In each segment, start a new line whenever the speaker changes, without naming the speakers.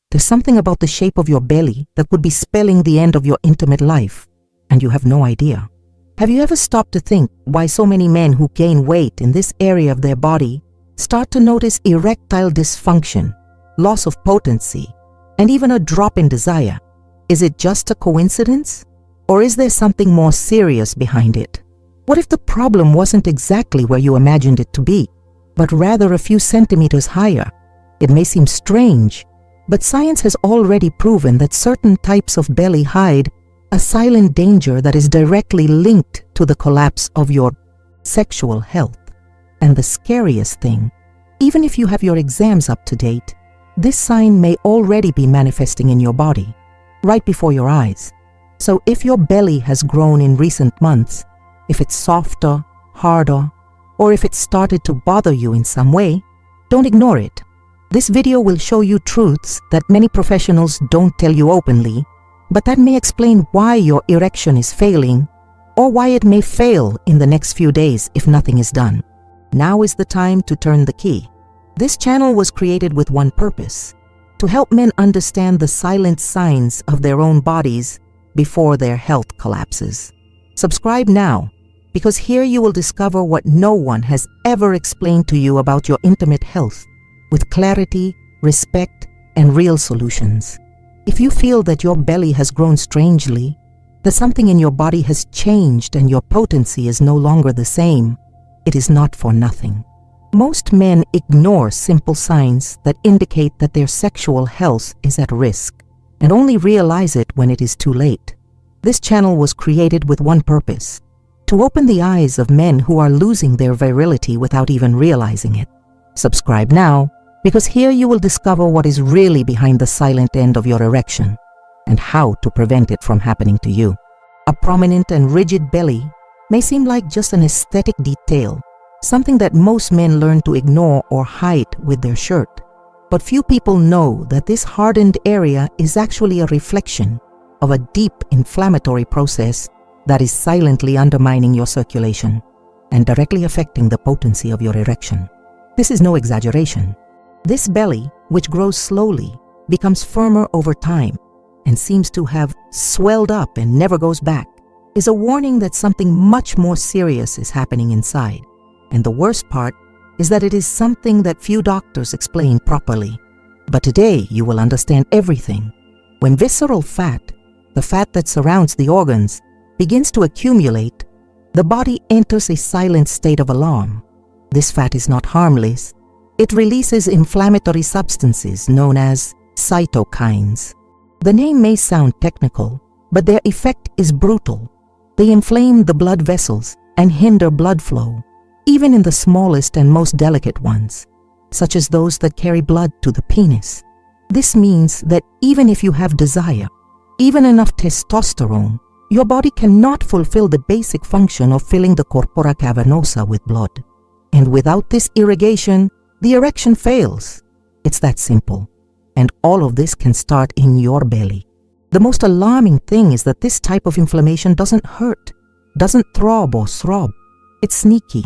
There's something about the shape of your belly that could be spelling the end of your intimate life, and you have no idea. Have you ever stopped to think why so many men who gain weight in this area of their body start to notice erectile dysfunction, loss of potency, and even a drop in desire? Is it just a coincidence? Or is there something more serious behind it? What if the problem wasn't exactly where you imagined it to be, but rather a few centimeters higher? It may seem strange, but science has already proven that certain types of belly hide a silent danger that is directly linked to the collapse of your sexual health. And the scariest thing, even if you have your exams up to date, this sign may already be manifesting in your body, right before your eyes. So if your belly has grown in recent months, if it's softer, harder, or if it started to bother you in some way, don't ignore it. This video will show you truths that many professionals don't tell you openly, but that may explain why your erection is failing, or why it may fail in the next few days if nothing is done. Now is the time to turn the key. This channel was created with one purpose: to help men understand the silent signs of their own bodies before their health collapses. Subscribe now, because here you will discover what no one has ever explained to you about your intimate health, with clarity, respect, and real solutions. If you feel that your belly has grown strangely, that something in your body has changed and your potency is no longer the same, it is not for nothing. Most men ignore simple signs that indicate that their sexual health is at risk, and only realize it when it is too late. This channel was created with one purpose: to open the eyes of men who are losing their virility without even realizing it. Subscribe now, because here you will discover what is really behind the silent end of your erection, and how to prevent it from happening to you. A prominent and rigid belly may seem like just an aesthetic detail, something that most men learn to ignore or hide with their shirt. But few people know that this hardened area is actually a reflection of a deep inflammatory process that is silently undermining your circulation and directly affecting the potency of your erection. This is no exaggeration. This belly, which grows slowly, becomes firmer over time, and seems to have swelled up and never goes back, is a warning that something much more serious is happening inside. And the worst part is that it is something that few doctors explain properly. But today you will understand everything. When visceral fat, the fat that surrounds the organs, begins to accumulate, the body enters a silent state of alarm. This fat is not harmless. It releases inflammatory substances known as cytokines. The name may sound technical, but their effect is brutal. They inflame the blood vessels and hinder blood flow, even in the smallest and most delicate ones, such as those that carry blood to the penis. This means that even if you have desire, even enough testosterone, your body cannot fulfill the basic function of filling the corpora cavernosa with blood. And without this irrigation, the erection fails. It's that simple. And all of this can start in your belly. The most alarming thing is that this type of inflammation doesn't hurt, doesn't throb or throb. It's sneaky.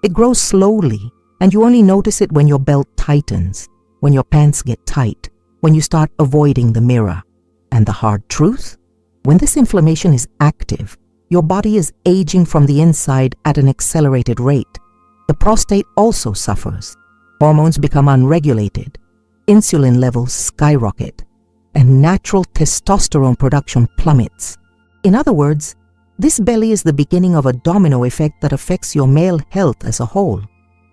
It grows slowly, and you only notice it when your belt tightens, when your pants get tight, when you start avoiding the mirror. And the hard truth? When this inflammation is active, your body is aging from the inside at an accelerated rate. The prostate also suffers. Hormones become unregulated. Insulin levels skyrocket, and natural testosterone production plummets. In other words, this belly is the beginning of a domino effect that affects your male health as a whole,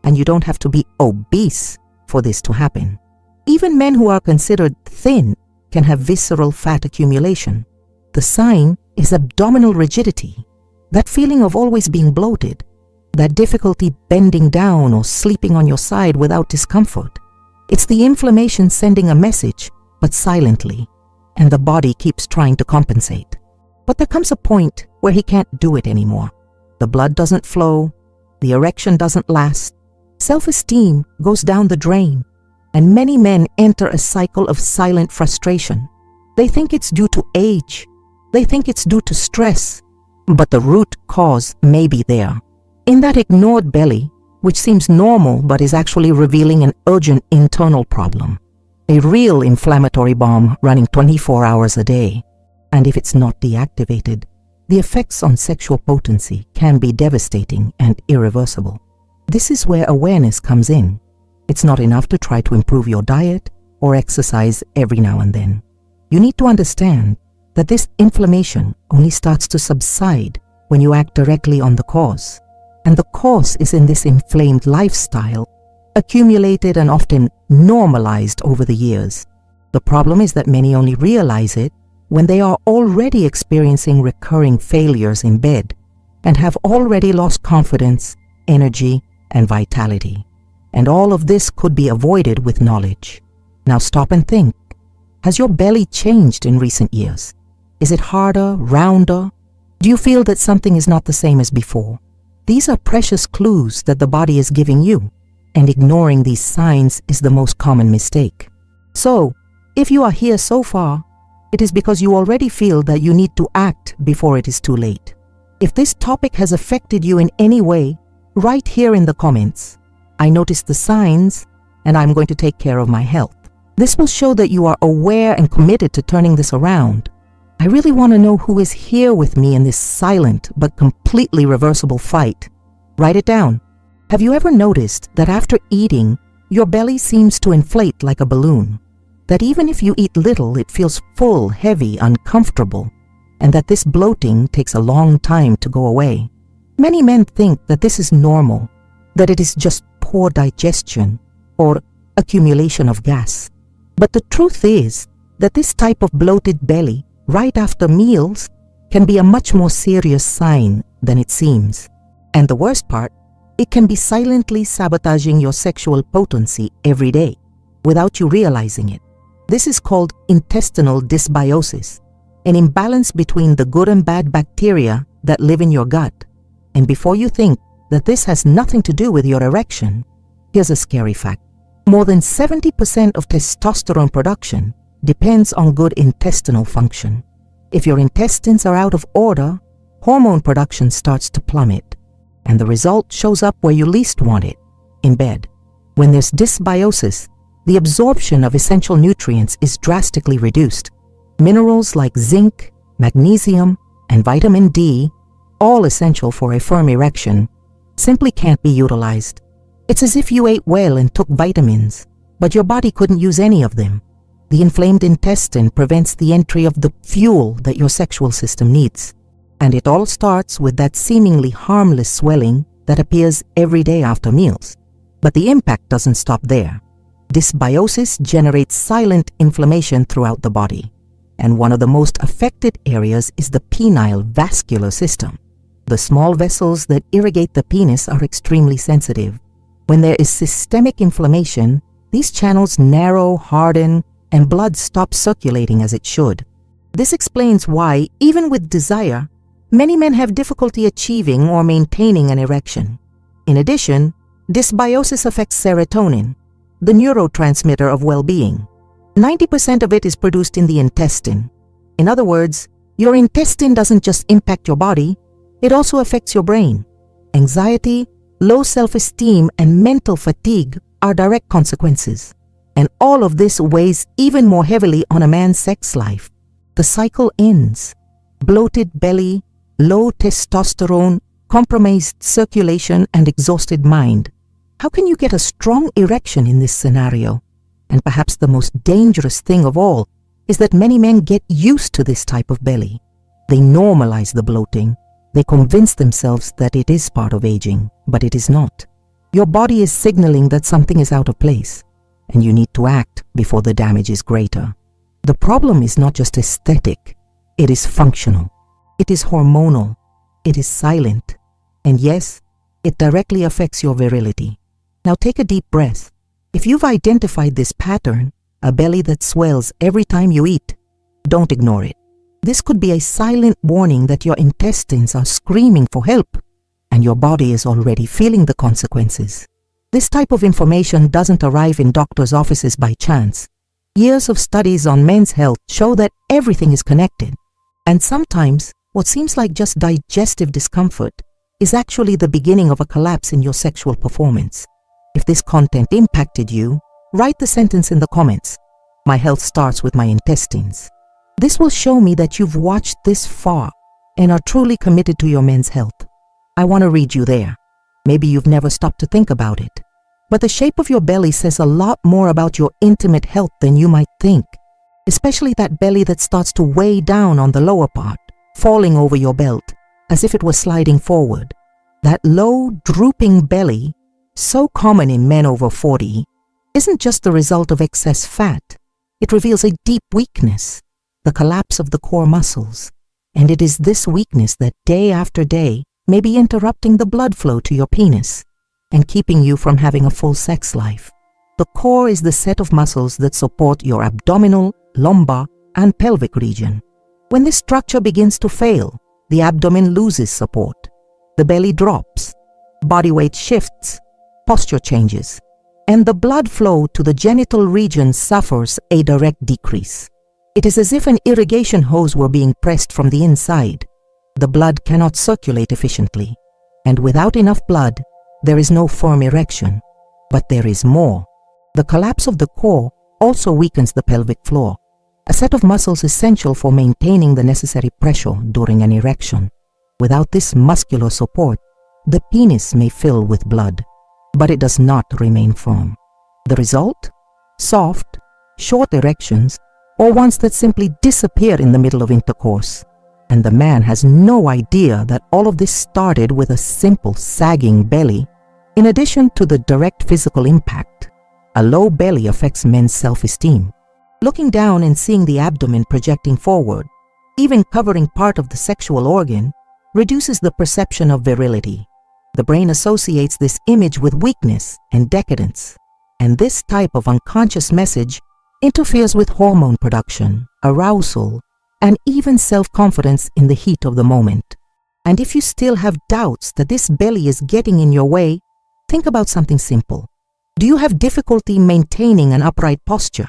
and you don't have to be obese for this to happen. Even men who are considered thin can have visceral fat accumulation. The sign is abdominal rigidity, that feeling of always being bloated, that difficulty bending down or sleeping on your side without discomfort. It's the inflammation sending a message, but silently, and the body keeps trying to compensate. But there comes a point where he can't do it anymore. The blood doesn't flow, the erection doesn't last, self-esteem goes down the drain, and many men enter a cycle of silent frustration. They think it's due to age, they think it's due to stress, but the root cause may be there. In that ignored belly, which seems normal but is actually revealing an urgent internal problem. a real inflammatory bomb running 24 hours a day. And if it's not deactivated, the effects on sexual potency can be devastating and irreversible. This is where awareness comes in. It's not enough to try to improve your diet or exercise every now and then. You need to understand that this inflammation only starts to subside when you act directly on the cause. And the cause is in this inflamed lifestyle, accumulated and often normalized over the years. The problem is that many only realize it when they are already experiencing recurring failures in bed and have already lost confidence, energy, and vitality. And all of this could be avoided with knowledge. Now stop and think. Has your belly changed in recent years? Is it harder, rounder? Do you feel that something is not the same as before? These are precious clues that the body is giving you, and ignoring these signs is the most common mistake. So, if you are here so far, it is because you already feel that you need to act before it is too late. If this topic has affected you in any way, write here in the comments. I noticed the signs, and I'm going to take care of my health. This will show that you are aware and committed to turning this around. I really want to know who is here with me in this silent but completely reversible fight. Write it down. Have you ever noticed that after eating, your belly seems to inflate like a balloon? That even if you eat little, it feels full, heavy, uncomfortable, and that this bloating takes a long time to go away? Many men think that this is normal, that it is just poor digestion or accumulation of gas. But the truth is that this type of bloated belly right after meals can be a much more serious sign than it seems. And the worst part, it can be silently sabotaging your sexual potency every day without you realizing it. This is called intestinal dysbiosis, an imbalance between the good and bad bacteria that live in your gut. And before you think that this has nothing to do with your erection, here's a scary fact. More than 70% of testosterone production depends on good intestinal function. If your intestines are out of order, hormone production starts to plummet, and the result shows up where you least want it, in bed. When there's dysbiosis, the absorption of essential nutrients is drastically reduced. Minerals like zinc, magnesium, and vitamin D, all essential for a firm erection, simply can't be utilized. It's as if you ate well and took vitamins, but your body couldn't use any of them. The inflamed intestine prevents the entry of the fuel that your sexual system needs. And it all starts with that seemingly harmless swelling that appears every day after meals. But the impact doesn't stop there. Dysbiosis generates silent inflammation throughout the body. And one of the most affected areas is the penile vascular system. The small vessels that irrigate the penis are extremely sensitive. When there is systemic inflammation, these channels narrow, harden, and blood stops circulating as it should. This explains why, even with desire, many men have difficulty achieving or maintaining an erection. In addition, dysbiosis affects serotonin, the neurotransmitter of well-being. 90% of it is produced in the intestine. In other words, your intestine doesn't just impact your body, it also affects your brain. Anxiety, low self-esteem, and mental fatigue are direct consequences. And all of this weighs even more heavily on a man's sex life. The cycle ends. Bloated belly, low testosterone, compromised circulation, and exhausted mind. How can you get a strong erection in this scenario? And perhaps the most dangerous thing of all is that many men get used to this type of belly. They normalize the bloating. They convince themselves that it is part of aging, but it is not. Your body is signaling that something is out of place, and you need to act before the damage is greater. The problem is not just aesthetic, it is functional. It is hormonal. It is silent. And yes, it directly affects your virility. Now take a deep breath. If you've identified this pattern, a belly that swells every time you eat, don't ignore it. This could be a silent warning that your intestines are screaming for help, and your body is already feeling the consequences. This type of information doesn't arrive in doctors' offices by chance. Years of studies on men's health show that everything is connected. And sometimes, what seems like just digestive discomfort is actually the beginning of a collapse in your sexual performance. If this content impacted you, write the sentence in the comments. My health starts with my intestines. This will show me that you've watched this far and are truly committed to your men's health. I want to read you there. Maybe you've never stopped to think about it. But the shape of your belly says a lot more about your intimate health than you might think, especially that belly that starts to weigh down on the lower part, falling over your belt, as if it was sliding forward. That low, drooping belly, so common in men over 40, isn't just the result of excess fat. It reveals a deep weakness, the collapse of the core muscles. And it is this weakness that day after day may be interrupting the blood flow to your penis and keeping you from having a full sex life. The core is the set of muscles that support your abdominal, lumbar, and pelvic region. When this structure begins to fail, the abdomen loses support. The belly drops, body weight shifts, posture changes, and the blood flow to the genital region suffers a direct decrease. It is as if an irrigation hose were being pressed from the inside. The blood cannot circulate efficiently, and without enough blood, there is no firm erection. But there is more. The collapse of the core also weakens the pelvic floor, a set of muscles essential for maintaining the necessary pressure during an erection. Without this muscular support, the penis may fill with blood, but it does not remain firm. The result? Soft, short erections, or ones that simply disappear in the middle of intercourse. And the man has no idea that all of this started with a simple sagging belly. In addition to the direct physical impact, a low belly affects men's self-esteem. Looking down and seeing the abdomen projecting forward, even covering part of the sexual organ, reduces the perception of virility. The brain associates this image with weakness and decadence, and this type of unconscious message interferes with hormone production, arousal, and even self-confidence in the heat of the moment. And if you still have doubts that this belly is getting in your way, think about something simple. Do you have difficulty maintaining an upright posture?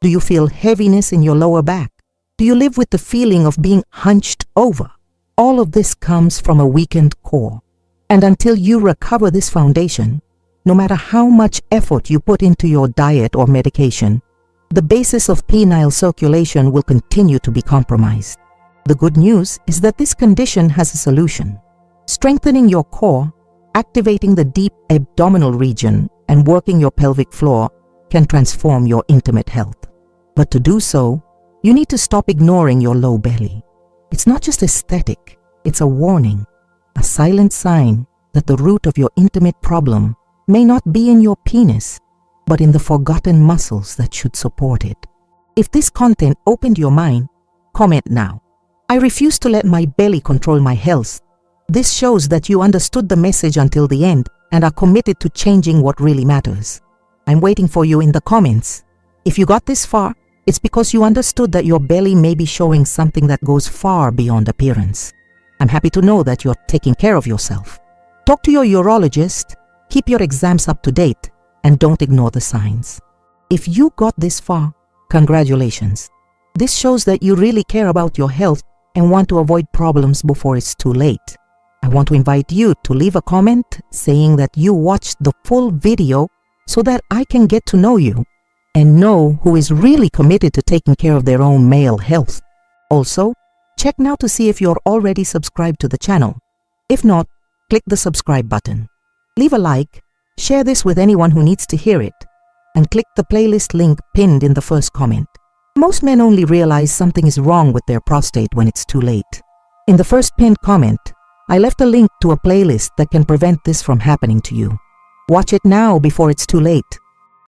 Do you feel heaviness in your lower back? Do you live with the feeling of being hunched over? All of this comes from a weakened core. And until you recover this foundation, no matter how much effort you put into your diet or medication, the basis of penile circulation will continue to be compromised. The good news is that this condition has a solution. Strengthening your core, activating the deep abdominal region, and working your pelvic floor can transform your intimate health. But to do so, you need to stop ignoring your low belly. It's not just aesthetic, it's a warning, a silent sign that the root of your intimate problem may not be in your penis, but in the forgotten muscles that should support it. If this content opened your mind, comment now. I refuse to let my belly control my health. This shows that you understood the message until the end and are committed to changing what really matters. I'm waiting for you in the comments. If you got this far, it's because you understood that your belly may be showing something that goes far beyond appearance. I'm happy to know that you're taking care of yourself. Talk to your urologist, keep your exams up to date, and don't ignore the signs. If you got this far, congratulations. This shows that you really care about your health and want to avoid problems before it's too late. I want to invite you to leave a comment saying that you watched the full video so that I can get to know you and know who is really committed to taking care of their own male health. Also, check now to see if you're already subscribed to the channel. If not, click the subscribe button. Leave a like, share this with anyone who needs to hear it, and click the playlist link pinned in the first comment. Most men only realize something is wrong with their prostate when it's too late. In the first pinned comment, I left a link to a playlist that can prevent this from happening to you. Watch it now before it's too late.